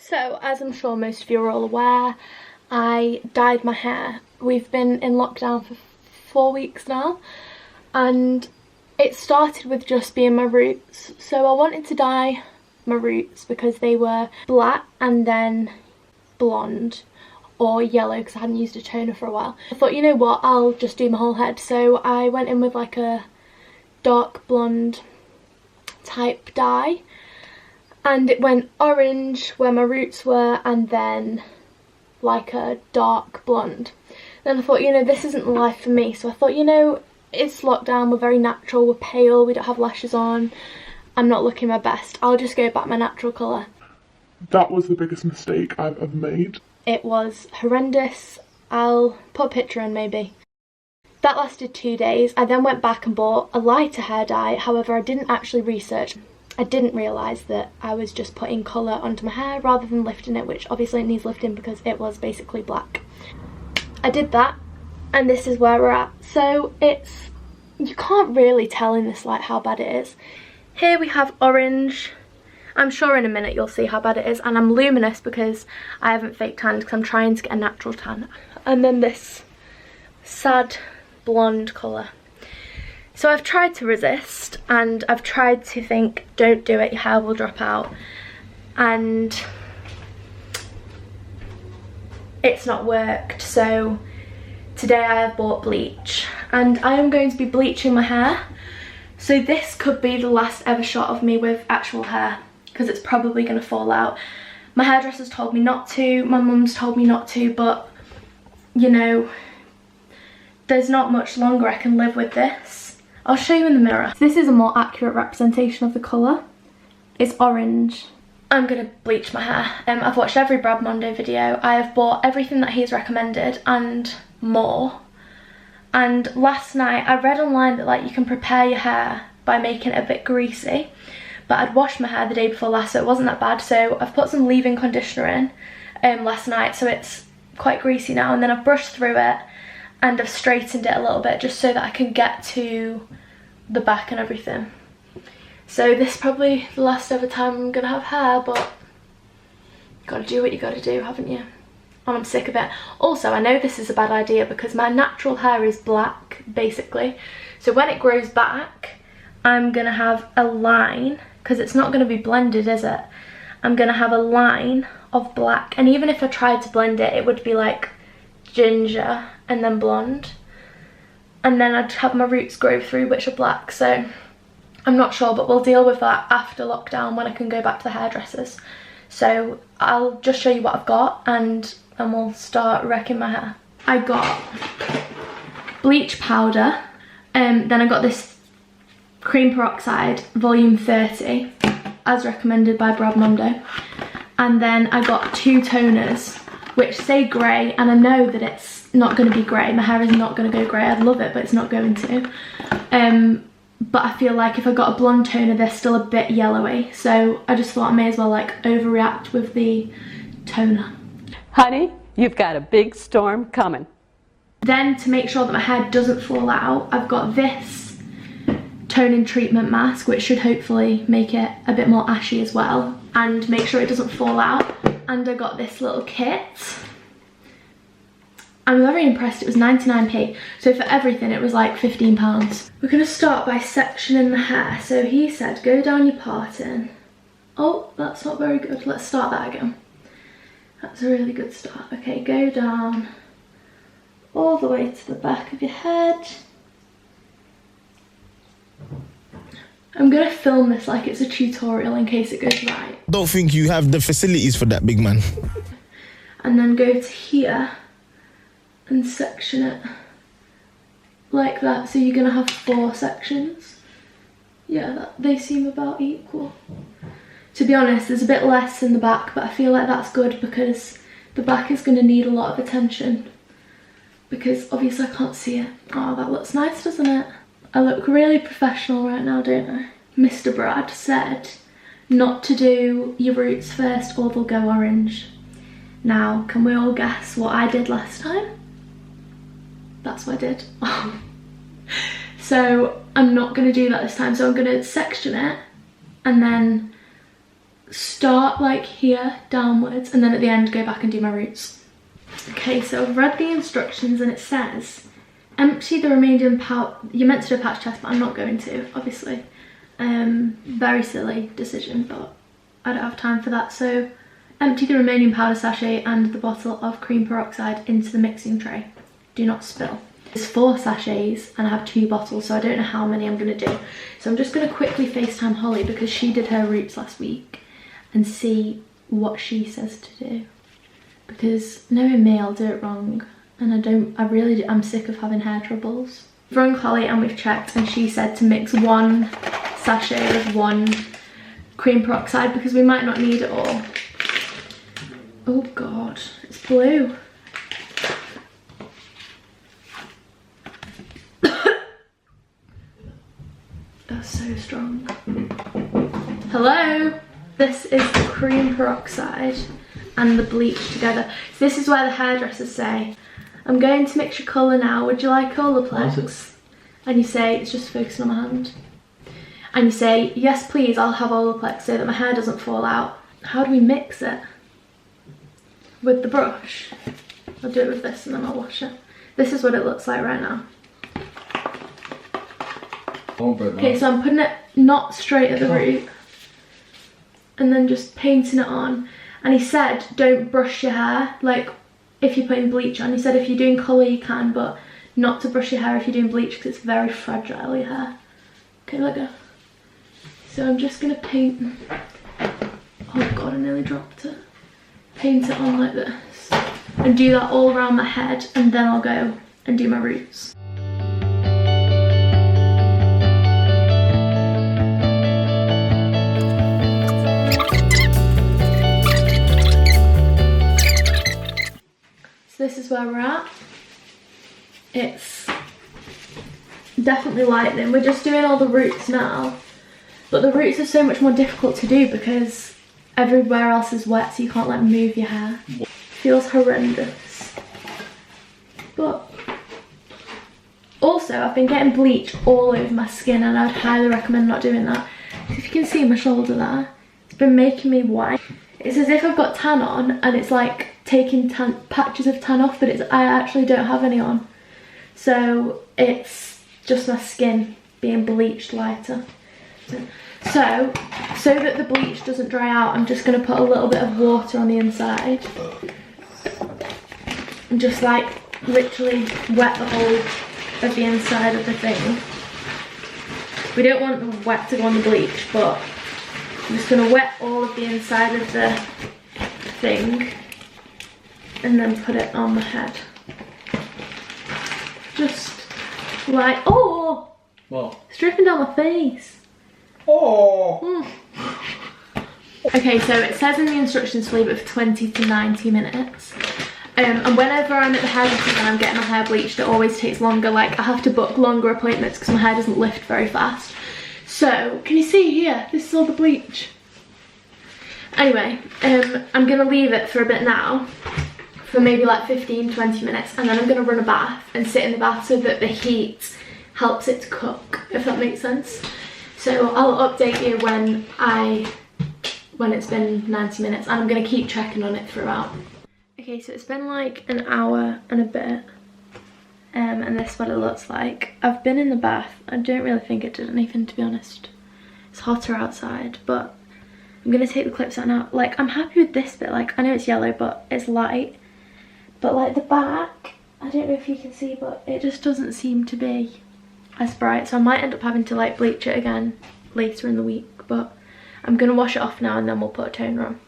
So, as I'm sure most of you are all aware, I dyed my hair. We've been in lockdown for 4 weeks now, and it started with just being my roots. So I wanted to dye my roots because they were black and then blonde or yellow because I hadn't used a toner for a while. I thought, you know what, I'll just do my whole head. So I went in with like a dark blonde type dye, and it went orange where my roots were and then like a dark blonde. Then I thought, you know, this isn't the life for me. So I thought, you know, it's lockdown, we're very natural, we're pale, we don't have lashes on, I'm not looking my best, I'll just go back my natural colour. That was the biggest mistake I've ever made. It was horrendous. I'll put a picture in maybe. That lasted 2 days. I then went back and bought a lighter hair dye. However, I didn't actually research. I didn't realise that I was just putting colour onto my hair rather than lifting it, which obviously it needs lifting because it was basically black. I did that, and this is where we're at. So it's, you can't really tell in this light how bad it is. Here we have orange. I'm sure in a minute you'll see how bad it is, and I'm luminous because I haven't fake tanned because I'm trying to get a natural tan. And then this sad blonde colour. So I've tried to resist, and I've tried to think, don't do it, your hair will drop out, and it's not worked. So today I have bought bleach, and I am going to be bleaching my hair. So this could be the last ever shot of me with actual hair, because it's probably going to fall out. My hairdresser's told me not to, my mum's told me not to, but you know, there's not much longer I can live with this. I'll show you in the mirror. This is a more accurate representation of the colour. It's orange. I'm going to bleach my hair. I've watched every Brad Mondo video. I have bought everything that he's recommended and more. And last night I read online that like you can prepare your hair by making it a bit greasy. But I'd washed my hair the day before last, so it wasn't that bad. So I've put some leave-in conditioner in last night, so it's quite greasy now. And then I've brushed through it and I've straightened it a little bit just so that I can get to the back and everything. So this is probably the last ever time I'm gonna have hair, but you gotta do what you gotta do, haven't you? And I'm sick of it. Also, I know this is a bad idea because my natural hair is black, basically. So when it grows back, I'm gonna have a line, because it's not gonna be blended, is it? I'm gonna have a line of black, and even if I tried to blend it, it would be like ginger and then blonde. And then I'd have my roots grow through, which are black, so I'm not sure, but we'll deal with that after lockdown when I can go back to the hairdressers. So I'll just show you what I've got, and we'll start wrecking my hair. I got bleach powder, then I got this cream peroxide volume 30 as recommended by Brad Mondo, and then I got 2 toners which say grey, and I know that it's not going to be grey. My hair is not going to go grey. I'd love it, but it's not going to. But I feel like if I got a blonde toner, they're still a bit yellowy, so I just thought I may as well like overreact with the toner. Honey, you've got a big storm coming. Then to make sure that my hair doesn't fall out, I've got this toning treatment mask, which should hopefully make it a bit more ashy as well and make sure it doesn't fall out. And I got this little kit. I'm very impressed. It was 99p, so for everything it was like £15. We're going to start by sectioning the hair. So he said go down your parting. Oh, that's not very good. Let's start that again. That's a really good start. Okay, go down all the way to the back of your head. I'm going to film this like it's a tutorial in case it goes right. Don't think you have the facilities for that, big man. And then go to here and section it like that. So you're going to have 4 sections. Yeah, they seem about equal. To be honest, there's a bit less in the back, but I feel like that's good because the back is going to need a lot of attention. Because obviously I can't see it. Oh, that looks nice, doesn't it? I look really professional right now, don't I? Mr. Brad said not to do your roots first or they'll go orange. Now, can we all guess what I did last time? That's what I did. So I'm not going to do that this time. So I'm going to section it and then start like here downwards and then at the end go back and do my roots. Okay, so I've read the instructions and it says empty the remaining powder. You're meant to do a patch test, but I'm not going to, obviously. Very silly decision, but I don't have time for that. So empty the remaining powder sachet and the bottle of cream peroxide into the mixing tray. Do not spill. There's 4 sachets and I have 2 bottles, so I don't know how many I'm going to do. So I'm just going to quickly FaceTime Holly because she did her roots last week and see what she says to do. Because knowing me, I'll do it wrong. And I'm sick of having hair troubles. We've rung Holly and we've checked and she said to mix 1 sachet with 1 cream peroxide because we might not need it all. Oh God, it's blue. That's so strong. Hello? This is the cream peroxide and the bleach together. So this is where the hairdressers say, I'm going to mix your colour now, would you like Olaplex? And you say, it's just focusing on my hand. And you say, yes please, I'll have Olaplex so that my hair doesn't fall out. How do we mix it? With the brush. I'll do it with this and then I'll wash it. This is what it looks like right now. Okay, so I'm putting it not straight at the root and then just painting it on. And he said don't brush your hair, like if you're putting bleach on. He said if you're doing colour you can, but not to brush your hair if you're doing bleach because it's very fragile, your hair. Okay, let go. So I'm just going to paint. Oh God, I nearly dropped it. Paint it on like this and do that all around my head and then I'll go and do my roots. This is where we're at. It's definitely lightning. We're just doing all the roots now, but the roots are so much more difficult to do because everywhere else is wet, so you can't like move your hair. Feels horrendous. But also I've been getting bleach all over my skin and I'd highly recommend not doing that. If you can see my shoulder there, it's been making me white. It's as if I've got tan on and it's like taking patches of tan off, but I actually don't have any on. So it's just my skin being bleached lighter. So that the bleach doesn't dry out, I'm just going to put a little bit of water on the inside. And just like literally wet the whole of the inside of the thing. We don't want the wet to go on the bleach, but I'm just going to wet all of the inside of the thing and then put it on my head. Just like, oh! What? It's dripping down my face. Oh! Okay, so it says in the instructions to leave it for 20 to 90 minutes. And whenever I'm at the hairdresser and I'm getting my hair bleached, it always takes longer. Like, I have to book longer appointments because my hair doesn't lift very fast. So, can you see here? This is all the bleach. Anyway, I'm going to leave it for a bit now. For maybe like 15-20 minutes. And then I'm going to run a bath and sit in the bath so that the heat helps it to cook, if that makes sense. So I'll update you when it's been 90 minutes. And I'm going to keep checking on it throughout. Okay, so it's been like an hour and a bit. And this is what it looks like. I've been in the bath. I don't really think it did anything, to be honest. It's hotter outside, but I'm going to take the clips out now. Like, I'm happy with this bit. Like, I know it's yellow, but it's light. But like the back, I don't know if you can see, but it just doesn't seem to be as bright. So I might end up having to like bleach it again later in the week. But I'm going to wash it off now and then we'll put a toner on.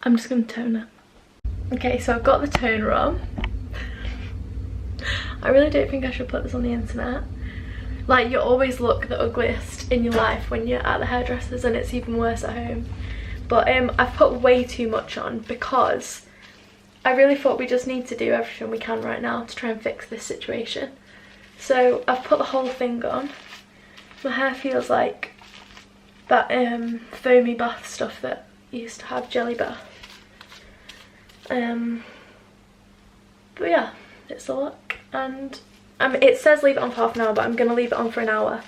I'm just going to tone it. Okay, so I've got the toner on. I really don't think I should put this on the internet. Like, you always look the ugliest in your life when you're at the hairdressers, and it's even worse at home. But I've put way too much on because I really thought we just need to do everything we can right now to try and fix this situation. So I've put the whole thing on. My hair feels like that foamy bath stuff that you used to have, jelly bath. But yeah, it's the look. And it says leave it on for half an hour, but I'm going to leave it on for an hour.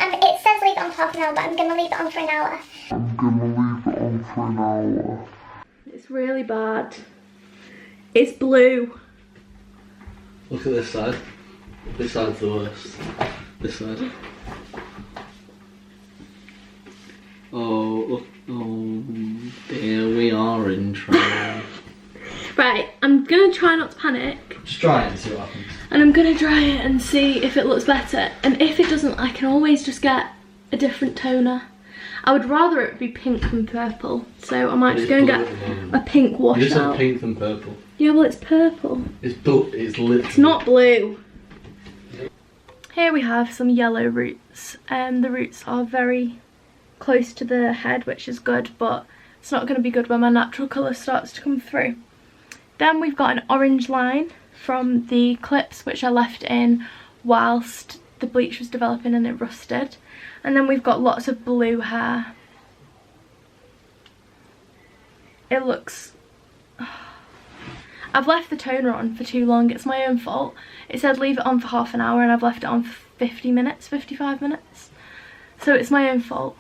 It says leave it on for half an hour, but I'm going to leave it on for an hour. It's really bad. It's blue. Look at this side. This side's the worst. This side. Oh dear, we are in trouble. Right, I'm gonna try not to panic. Just try it and see what happens. And I'm gonna dry it and see if it looks better. And if it doesn't, I can always just get a different toner. I would rather it be pink than purple. So I might just go and get a pink wash out. You just said pink than purple. Yeah, well it's purple. It's blue, it's literally... It's not blue. Here we have some yellow roots. The roots are very close to the head, which is good, but it's not going to be good when my natural colour starts to come through. Then we've got an orange line from the clips which I left in whilst the bleach was developing and it rusted. And then we've got lots of blue hair. It looks... I've left the toner on for too long, it's my own fault. It said leave it on for half an hour and I've left it on for 50 minutes, 55 minutes. So it's my own fault.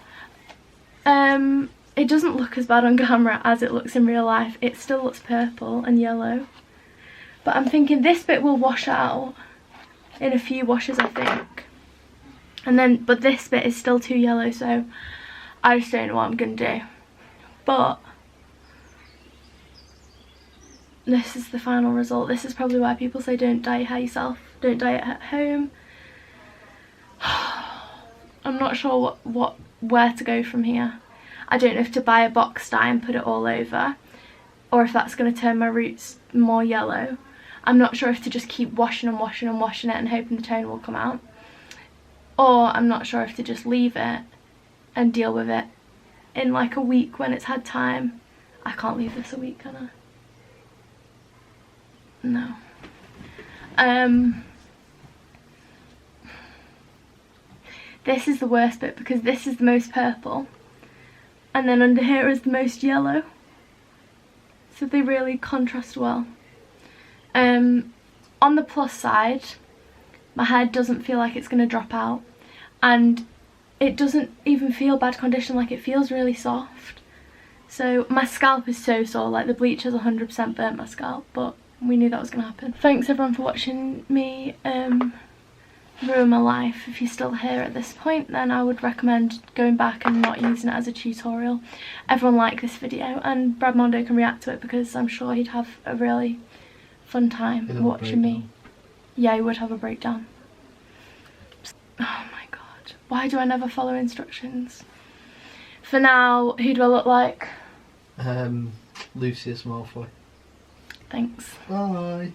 It doesn't look as bad on camera as it looks in real life. It still looks purple and yellow. But I'm thinking this bit will wash out in a few washes, I think. And then, but this bit is still too yellow, so I just don't know what I'm going to do. But this is the final result. This is probably why people say don't dye your hair yourself. Don't dye it at home. I'm not sure where to go from here. I don't know if to buy a box dye and put it all over, or if that's going to turn my roots more yellow. I'm not sure if to just keep washing and washing and washing it and hoping the tone will come out, or I'm not sure if to just leave it and deal with it in like a week when it's had time. I can't leave this a week, can I? No. This is the worst bit because this is the most purple and then under here is the most yellow, so they really contrast well. On the plus side, my hair doesn't feel like it's going to drop out, and it doesn't even feel bad condition, like it feels really soft. So my scalp is so sore, like the bleach has 100% burnt my scalp, but we knew that was going to happen. Thanks everyone for watching me ruin my life. If you're still here at this point, then I would recommend going back and not using it as a tutorial. Everyone liked this video and Brad Mondo can react to it because I'm sure he'd have a really fun time watching me. Yeah, he would have a breakdown. Oh my god, why do I never follow instructions? For now, who do I look like? Lucius Malfoy. Thanks. Bye.